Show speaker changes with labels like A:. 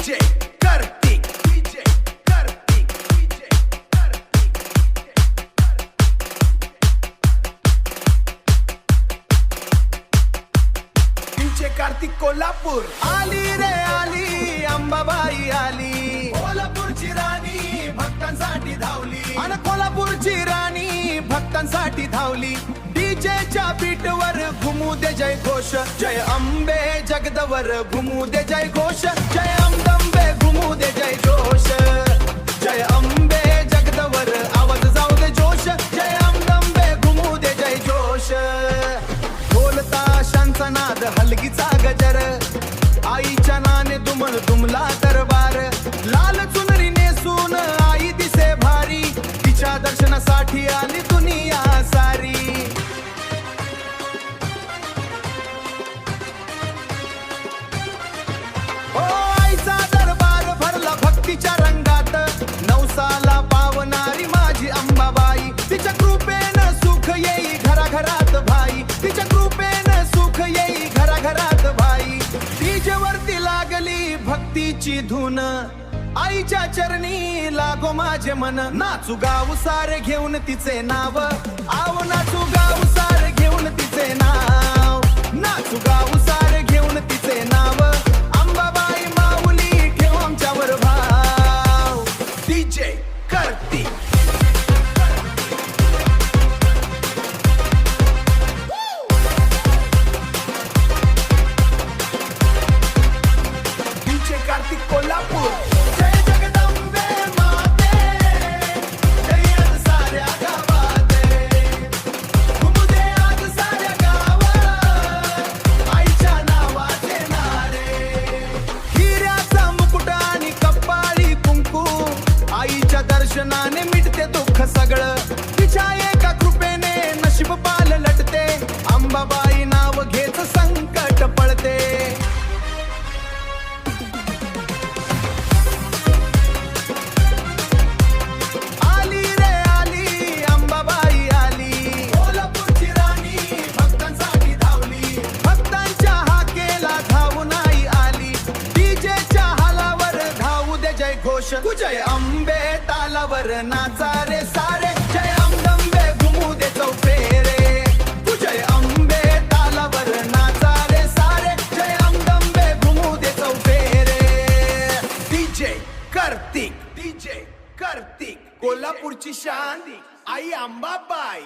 A: DJ Kartik, DJ Kartik, DJ Kartik, DJ Kartik Kolhapur आली रे आली, अंबाबाई आली, कोल्हापूरची राणी भक्तांसाठी धावली, आणि कोल्हापूरची राणी भक्तांसाठी धावली. डीजेच्या बीटवर घुमू दे जय घोष, जय अंबे जगदवर घुमू दे जय घोष, जय अंबे घुमू दे जय घोष, जय अंबे जगदवर आवाज जाऊ दे जोश, जय अंबे घुमू दे जय जोश. ढोलता शांचा नाद हलगीचा गजर, आईच्या नाने दुमल दुमला दरबार, लाल चुनरी नेसून आई दिसे भारी, तिच्या दर्शनासाठी आली दुनिया सारी. आईचा दरबार भरला भक्तीच्या रंगात, नवसाला पावणारी माझी अंबाबाई, तिच्या कृपेनं सुख येई घराघरात भाई, तिच्या कृपेनं सुख येई घराघरात भाई. डीजे वरती लागली भक्तीची धून, आईच्या चरणी लागो माझे मन, नाचू गाव सारे घेऊन तिचे नाव, आव नाचू गाव सारे घेऊन तिचे नाव, नाचू गाव सारे घेऊन तिचे नाव. अंबाबाई माऊली ठेव आमच्यावर भाव. DJ Kartik, DJ Kartik Kolhapur. जय जगदंबे माते, जय आज साऱ्या गावाते, घुमू दे आज साऱ्या गावात, आईच्या नावाचे नारे. हिऱ्याचा मुकुट आणि कपाळी कुंकू, आईच्या दर्शनाने मिटते दुःख सगळं, तिच्या एका कृपेने नशीब पाल लटते, अंबाबाई नाव घेत संकट पळते. आली रे आली, अंबाबाई आली, कोल्हापूरची राणी भक्तांसाठी धावली, भक्तांच्या हाकेला धावून आई आली, डीजेच्या हालावर धावू दे जय घोष, तू जय अंबे तालावर नाचा रे सारे, जय अंबे घुमू दे चौफेरे, तू जय अंबे तालावर नाचा रे सारे, जय अंबे घुमू दे चौफेरे. DJ कार्तिक, DJ कार्तिक कोल्हापूरची शान आई अंबाबाई.